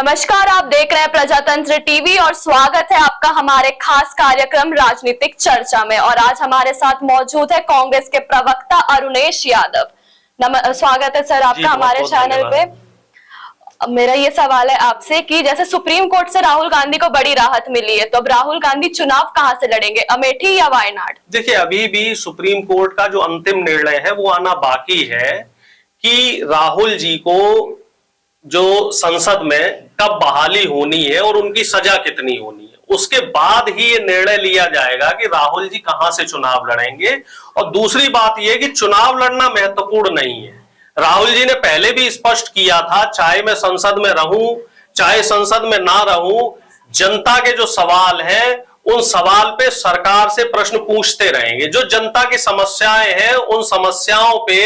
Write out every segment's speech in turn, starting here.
नमस्कार, आप देख रहे हैं प्रजातंत्र टीवी और स्वागत है आपका हमारे खास कार्यक्रम राजनीतिक चर्चा में। और आज हमारे साथ मौजूद है कांग्रेस के प्रवक्ता अरुणेश यादव। स्वागत है सर आपका हमारे चैनल पे। मेरा ये सवाल है आपसे कि जैसे सुप्रीम कोर्ट से राहुल गांधी को बड़ी राहत मिली है, तो अब राहुल गांधी चुनाव कहां से लड़ेंगे, अमेठी या वायनाड? देखिए, अभी भी सुप्रीम कोर्ट का जो अंतिम निर्णय है वो आना बाकी है कि राहुल जी को जो संसद में कब बहाली होनी है और उनकी सजा कितनी होनी है, उसके बाद ही ये निर्णय लिया जाएगा कि राहुल जी कहां से चुनाव लड़ेंगे। और दूसरी बात यह कि चुनाव लड़ना महत्वपूर्ण नहीं है। राहुल जी ने पहले भी स्पष्ट किया था, चाहे मैं संसद में रहूं चाहे संसद में ना रहूं, जनता के जो सवाल हैं उन सवाल पे सरकार से प्रश्न पूछते रहेंगे। जो जनता की समस्याएं हैं उन समस्याओं पे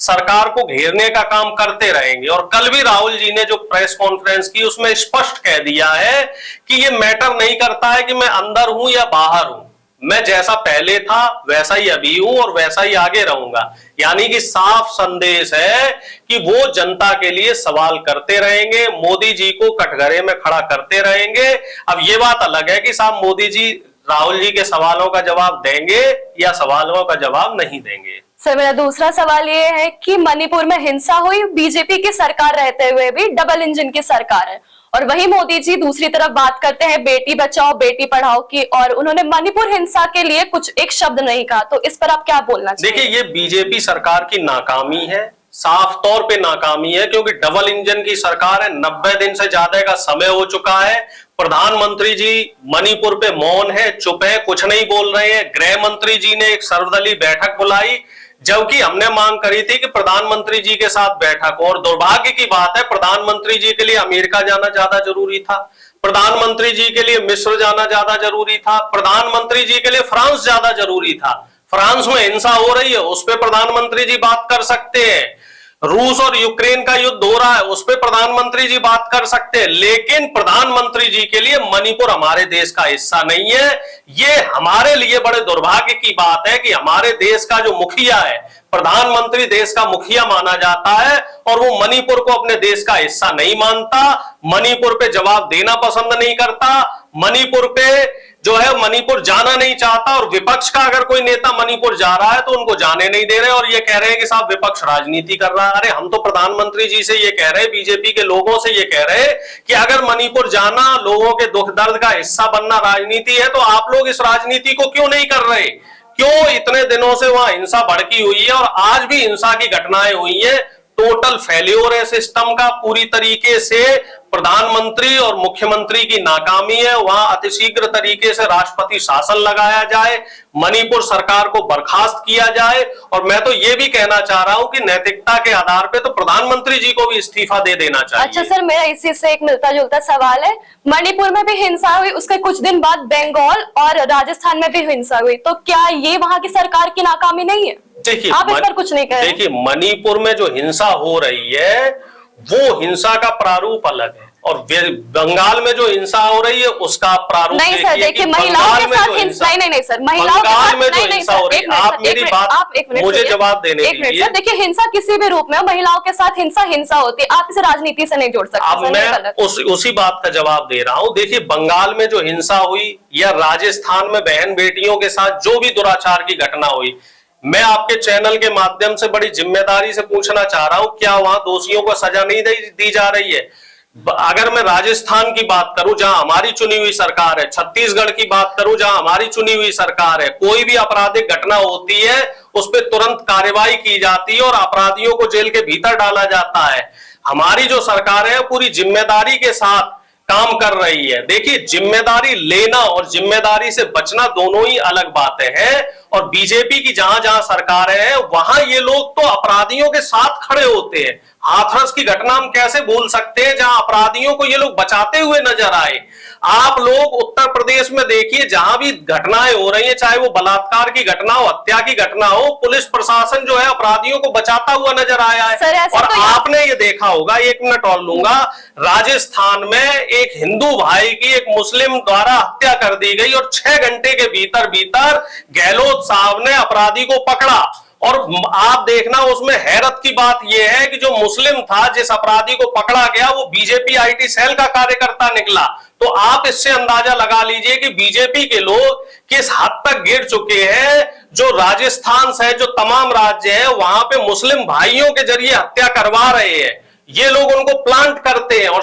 सरकार को घेरने का काम करते रहेंगे। और कल भी राहुल जी ने जो प्रेस कॉन्फ्रेंस की उसमें स्पष्ट कह दिया है कि ये मैटर नहीं करता है कि मैं अंदर हूं या बाहर हूं, मैं जैसा पहले था वैसा ही अभी हूं और वैसा ही आगे रहूंगा। यानी कि साफ संदेश है कि वो जनता के लिए सवाल करते रहेंगे, मोदी जी को कटघरे में खड़ा करते रहेंगे। अब ये बात अलग है कि साहब मोदी जी राहुल जी के सवालों का जवाब देंगे या सवालों का जवाब नहीं देंगे। सर, मेरा दूसरा सवाल ये है कि मणिपुर में हिंसा हुई, बीजेपी की सरकार रहते हुए भी डबल इंजन की सरकार है, और वही मोदी जी दूसरी तरफ बात करते हैं बेटी बचाओ बेटी पढ़ाओ की, और उन्होंने मणिपुर हिंसा के लिए कुछ एक शब्द नहीं कहा। तो इस पर आप क्या बोलना चाहिए? देखिए, ये बीजेपी सरकार की नाकामी है, साफ तौर पे नाकामी है, क्योंकि डबल इंजन की सरकार है। 90 दिन से ज्यादा का समय हो चुका है। प्रधानमंत्री जी मणिपुर पे मौन है, चुप है, कुछ नहीं बोल रहे हैं। गृह मंत्री जी ने एक सर्वदलीय बैठक बुलाई, जबकि हमने मांग करी थी कि प्रधानमंत्री जी के साथ बैठक। और दुर्भाग्य की बात है, प्रधानमंत्री जी के लिए अमेरिका जाना ज्यादा जरूरी था, प्रधानमंत्री जी के लिए मिस्र जाना ज्यादा जरूरी था, प्रधानमंत्री जी के लिए फ्रांस ज्यादा जरूरी था। फ्रांस में हिंसा हो रही है, उस पर प्रधानमंत्री जी बात कर सकते हैं। रूस और यूक्रेन का युद्ध हो रहा है, उस पर प्रधानमंत्री जी बात कर सकते हैं। लेकिन प्रधानमंत्री जी के लिए मणिपुर हमारे देश का हिस्सा नहीं है। ये हमारे लिए बड़े दुर्भाग्य की बात है कि हमारे देश का जो मुखिया है, प्रधानमंत्री देश का मुखिया माना जाता है, और वो मणिपुर को अपने देश का हिस्सा नहीं मानता, मणिपुर पे जवाब देना पसंद नहीं करता, मणिपुर पे जो है मणिपुर जाना नहीं चाहता। और विपक्ष का अगर कोई नेता मणिपुर जा रहा है तो उनको जाने नहीं दे रहे, और ये कह रहे हैं कि साहब विपक्ष राजनीति कर रहा है। अरे हम तो प्रधानमंत्री जी से ये कह रहे हैं, बीजेपी के लोगों से ये कह रहे हैं कि अगर मणिपुर जाना, लोगों के दुख दर्द का हिस्सा बनना राजनीति है, तो आप लोग इस राजनीति को क्यों नहीं कर रहे? क्यों इतने दिनों से वहां हिंसा भड़की हुई है और आज भी हिंसा की घटनाएं हुई है? टोटल फेल्योर है सिस्टम का, पूरी तरीके से प्रधानमंत्री और मुख्यमंत्री की नाकामी है। वहां अतिशीघ्र तरीके से राष्ट्रपति शासन लगाया जाए, मणिपुर सरकार को बर्खास्त किया जाए। और मैं तो ये भी कहना चाह रहा हूं कि नैतिकता के आधार पे तो प्रधानमंत्री जी को भी इस्तीफा दे देना चाहिए। अच्छा सर, मेरा इसी से एक मिलता जुलता सवाल है, मणिपुर में भी हिंसा हुई, उसके कुछ दिन बाद बंगाल और राजस्थान में भी हिंसा हुई, तो क्या ये वहां की सरकार की नाकामी नहीं है? देखिए, आप इस पर कुछ नहीं कह रहे। देखिए, मणिपुर में जो हिंसा हो रही है वो हिंसा का प्रारूप अलग है, और बंगाल में जो हिंसा हो रही है उसका प्रारूप नहीं सर, देखिए महिलाओं के साथ हिंसा नहीं सर, महिलाओं के साथ नहीं सर, एक मिनट मुझे जवाब देने दीजिए। देखिए, हिंसा किसी भी रूप में हो, महिलाओं के साथ हिंसा होती है, आप इसे राजनीति से नहीं जोड़ सकते। अब मैं उसी बात का जवाब दे रहा हूं। देखिए, बंगाल में जो हिंसा हुई या राजस्थान में बहन बेटियों के साथ जो भी दुराचार की घटना हुई, मैं आपके चैनल के माध्यम से बड़ी जिम्मेदारी से पूछना चाह रहा हूं, क्या वहां दोषियों को सजा नहीं दी जा रही है? अगर मैं राजस्थान की बात करूं जहां हमारी चुनी हुई सरकार है, छत्तीसगढ़ की बात करूं जहां हमारी चुनी हुई सरकार है, कोई भी आपराधिक घटना होती है उस पर तुरंत कार्रवाई की जाती है और अपराधियों को जेल के भीतर डाला जाता है। हमारी जो सरकार है पूरी जिम्मेदारी के साथ काम कर रही है। देखिए, जिम्मेदारी लेना और जिम्मेदारी से बचना दोनों ही अलग बातें हैं, और बीजेपी की जहां जहां सरकार है वहां ये लोग तो अपराधियों के साथ खड़े होते हैं। हाथरस की घटना हम कैसे भूल सकते हैं, जहां अपराधियों को ये लोग बचाते हुए नजर आए। आप लोग उत्तर प्रदेश में देखिए, जहां भी घटनाएं हो रही हैं, चाहे वो बलात्कार की घटना हो, हत्या की घटना हो, पुलिस प्रशासन जो है अपराधियों को बचाता हुआ नजर आया है। और तो आपने ये देखा होगा, 1 मिनट और लूंगा, राजस्थान में एक हिंदू भाई की एक मुस्लिम द्वारा हत्या कर दी गई और 6 घंटे के भीतर भीतर गहलोत साहब ने अपराधी को पकड़ा। और आप देखना उसमें हैरत की बात यह है कि जो मुस्लिम था, जिस अपराधी को पकड़ा गया, वो बीजेपी आईटी सेल का कार्यकर्ता निकला। तो आप इससे अंदाजा लगा लीजिए कि बीजेपी के लोग किस हद तक गिर चुके हैं। जो राजस्थान से जो तमाम राज्य हैं वहां पे मुस्लिम भाइयों के जरिए हत्या करवा रहे हैं, ये लोग उनको प्लांट करते हैं और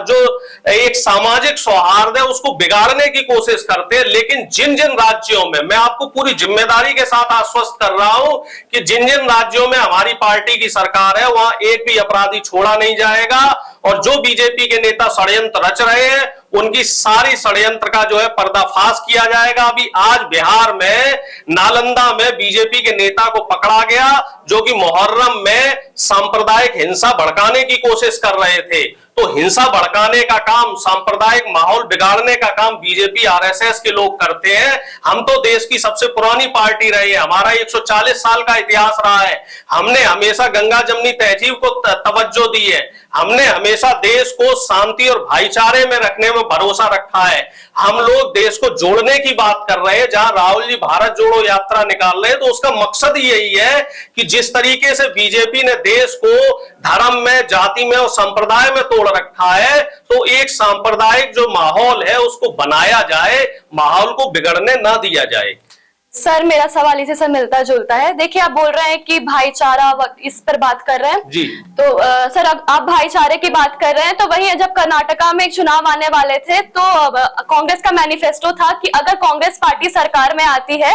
जो एक सामाजिक सौहार्द है उसको बिगाड़ने की कोशिश करते हैं। लेकिन जिन जिन राज्यों में, मैं आपको पूरी जिम्मेदारी के साथ आश्वस्त कर रहा हूं कि जिन जिन राज्यों में हमारी पार्टी की सरकार है वहां एक भी अपराधी छोड़ा नहीं जाएगा, और जो बीजेपी के नेता षड्यंत्र रच रहे हैं उनकी सारी षड्यंत्र का जो है पर्दाफाश किया जाएगा। अभी आज बिहार में नालंदा में बीजेपी के नेता को पकड़ा गया जो कि मुहर्रम में सांप्रदायिक हिंसा भड़काने की कोशिश कर रहे थे। तो हिंसा भड़काने का काम, सांप्रदायिक माहौल बिगाड़ने का काम बीजेपी आरएसएस के लोग करते हैं। हम तो देश की सबसे पुरानी पार्टी रही है, हमारा 140 साल का इतिहास रहा है। हमने हमेशा गंगा जमनी तहजीब को तवज्जो दी है। हमने हमेशा देश को शांति और भाईचारे में रखने में भरोसा रखा है। हम लोग देश को जोड़ने की बात कर रहे हैं। जहां राहुल जी भारत जोड़ो यात्रा निकाल रहे हैं तो उसका मकसद यही है कि जिस तरीके से बीजेपी ने देश को धर्म में, जाति में और संप्रदाय में तोड़ रखा है, तो एक सांप्रदायिक जो माहौल है उसको बनाया जाए, माहौल को बिगड़ने ना दिया जाए। सर मेरा सवाल इसी से मिलता जुलता है। देखिए आप बोल रहे हैं कि भाईचारा, इस पर बात कर रहे हैं जी। तो सर आप भाईचारे की बात कर रहे हैं, तो वही जब कर्नाटका में एक चुनाव आने वाले थे तो कांग्रेस का मैनिफेस्टो था कि अगर कांग्रेस पार्टी सरकार में आती है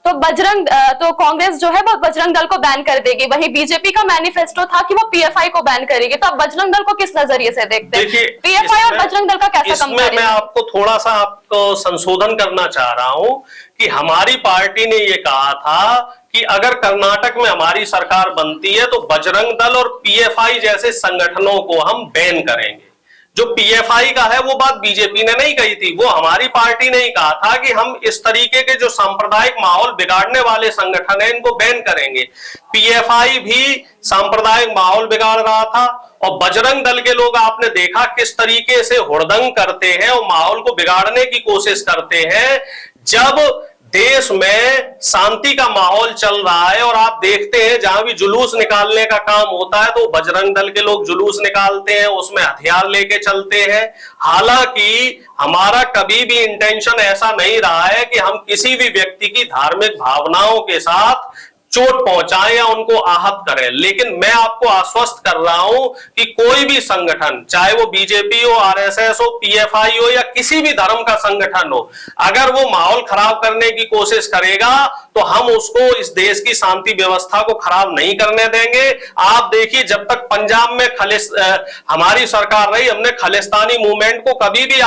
तो कांग्रेस जो है वो बजरंग दल को बैन कर देगी। वही बीजेपी का मैनिफेस्टो था कि वो पीएफआई को बैन करेगी। तो आप बजरंग दल को किस नजरिए से देखते हैं? पीएफआई और बजरंग दल का कैसा कंपैरिजन? मैं आपको थोड़ा सा आपको संशोधन करना चाह रहा हूं कि हमारी पार्टी ने ये कहा था कि अगर कर्नाटक में हमारी सरकार बनती है तो बजरंग दल और पीएफआई जैसे संगठनों को हम बैन करेंगे। जो पीएफआई का है वो बात बीजेपी ने नहीं कही थी, वो हमारी पार्टी ने ही कहा था कि हम इस तरीके के जो सांप्रदायिक माहौल बिगाड़ने वाले संगठन है इनको बैन करेंगे। पीएफआई भी सांप्रदायिक माहौल बिगाड़ रहा था और बजरंग दल के लोग आपने देखा किस तरीके से हुड़दंग करते हैं और माहौल को बिगाड़ने की कोशिश करते हैं। जब देश में शांति का माहौल चल रहा है और आप देखते हैं जहां भी जुलूस निकालने का काम होता है तो बजरंग दल के लोग जुलूस निकालते हैं, उसमें हथियार लेके चलते हैं। हालांकि हमारा कभी भी इंटेंशन ऐसा नहीं रहा है कि हम किसी भी व्यक्ति की धार्मिक भावनाओं के साथ चोट पहुंचाएं या उनको आहत करें, लेकिन मैं आपको आश्वस्त कर रहा हूं कि कोई भी संगठन, चाहे वो बीजेपी हो, आरएसएस हो, पीएफआई हो या किसी भी धर्म का संगठन हो, अगर वो माहौल खराब करने की कोशिश करेगा तो हम उसको, इस देश की शांति व्यवस्था को खराब नहीं करने देंगे। आप देखिए जब तक पंजाब में हमारी सरकार रही, हमने खालिस्तानी मूवमेंट को कभी भी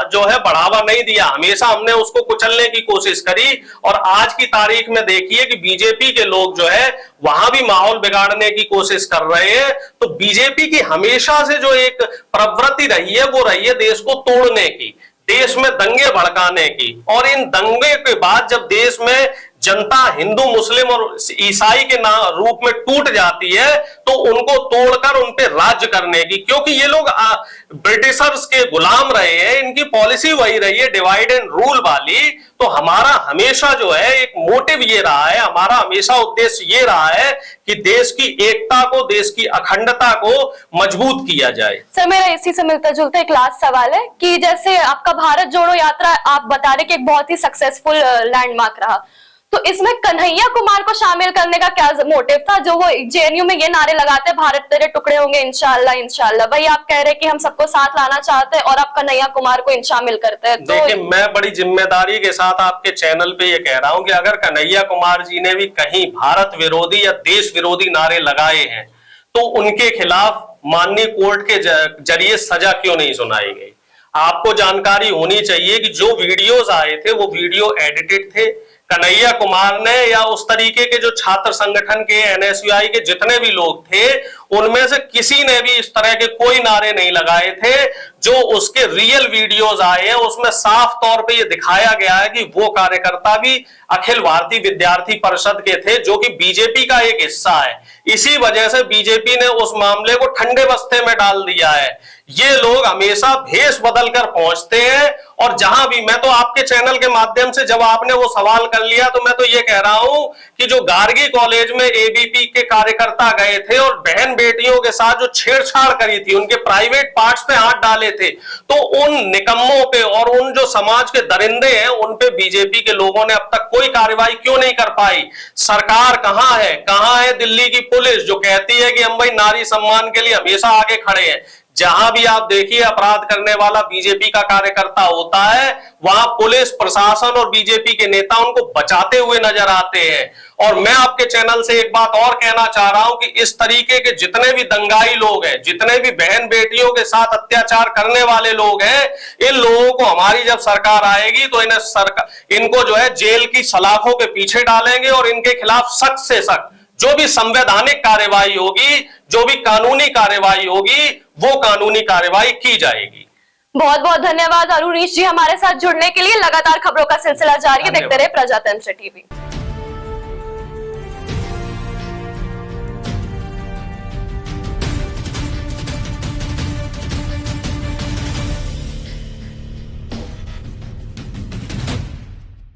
जो है बढ़ावा नहीं दिया, हमेशा हमने उसको कुचलने की कोशिश करी। और आज की तारीख में देखिए कि बीजेपी के लोग जो है वहां भी माहौल बिगाड़ने की कोशिश कर रहे हैं। तो बीजेपी की हमेशा से जो एक प्रवृत्ति रही है वो रही है देश को तोड़ने की, देश में दंगे भड़काने की। और इन दंगे के बाद जब देश में जनता हिंदू, मुस्लिम और ईसाई के रूप में टूट जाती है तो उनको तोड़कर उन पे राज्य करने की, क्योंकि ये लोग ब्रिटिशर्स के गुलाम रहे हैं, इनकी पॉलिसी वही रही है डिवाइड एंड रूल वाली। तो हमारा हमेशा जो है एक मोटिव ये रहा है, हमारा हमेशा उद्देश्य ये रहा है कि देश की एकता को, देश की अखंडता को मजबूत किया जाए। सर मेरा इसी से मिलता जुलता एक लास्ट सवाल है कि जैसे आपका भारत जोड़ो यात्रा आप बता रहे कि एक बहुत ही सक्सेसफुल लैंडमार्क रहा, तो इसमें कन्हैया कुमार को शामिल करने का क्या मोटिव था? जो वो जेएनयू में ये नारे लगाते हैं भारत तेरे टुकड़े होंगे इंशाल्लाह इंशाल्लाह, वही आप कह रहे हैं कि हम सबको साथ लाना चाहते हैं और आप कन्हैया कुमार को शामिल करते हैं। तो देखिए मैं बड़ी जिम्मेदारी के साथ आपके चैनल पे ये कह रहा हूं कि अगर कन्हैया कुमार जी ने भी कहीं भारत विरोधी या देश विरोधी नारे लगाए हैं तो उनके खिलाफ माननीय कोर्ट के जरिए सजा क्यों नहीं सुनाई गई? आपको जानकारी होनी चाहिए कि जो वीडियोस आए थे वो वीडियो एडिटेड थे। कन्हैया कुमार ने या उस तरीके के जो छात्र संगठन के, एनएसयूआई के जितने भी लोग थे उनमें से किसी ने भी इस तरह के कोई नारे नहीं लगाए थे। जो उसके रियल वीडियोस आए हैं उसमें साफ तौर पे ये दिखाया गया है कि वो कार्यकर्ता भी अखिल भारतीय विद्यार्थी परिषद के थे जो कि बीजेपी का एक हिस्सा है। इसी वजह से बीजेपी ने उस मामले को ठंडे बस्ते में डाल दिया है। ये लोग हमेशा भेष बदल कर पहुंचते हैं। और जहां भी, मैं तो आपके चैनल के माध्यम से, जब आपने वो सवाल कर लिया तो मैं तो ये कह रहा हूं कि जो गार्गी कॉलेज में एबीपी के कार्यकर्ता गए थे और बहन बेटियों के साथ जो छेड़छाड़ करी थी, उनके प्राइवेट पार्ट्स पे हाथ डाले थे, तो उन निकम्मों पे और उन जो समाज के दरिंदे हैं उन पे बीजेपी के लोगों ने अब तक कोई कार्रवाई क्यों नहीं कर पाई? सरकार कहां है? कहां है दिल्ली की पुलिस जो कहती है कि हम भाई नारी सम्मान के लिए हमेशा आगे खड़े हैं? जहां भी आप देखिए अपराध करने वाला बीजेपी का कार्यकर्ता होता है, वहां पुलिस प्रशासन और बीजेपी के नेता उनको बचाते हुए नजर आते हैं। और मैं आपके चैनल से एक बात और कहना चाह रहा हूं कि इस तरीके के जितने भी दंगाई लोग हैं, जितने भी बहन बेटियों के साथ अत्याचार करने वाले लोग हैं, इन लोगों को हमारी जब सरकार आएगी तो इनको जो है जेल की सलाखों के पीछे डालेंगे और इनके खिलाफ सख्त से सख्त जो भी संवैधानिक कार्रवाई होगी, जो भी कानूनी कार्रवाई होगी, वो कानूनी कार्रवाई की जाएगी। बहुत बहुत धन्यवाद अरुणेश जी हमारे साथ जुड़ने के लिए। लगातार खबरों का सिलसिला जारी है, देखते रहे प्रजातंत्र टीवी।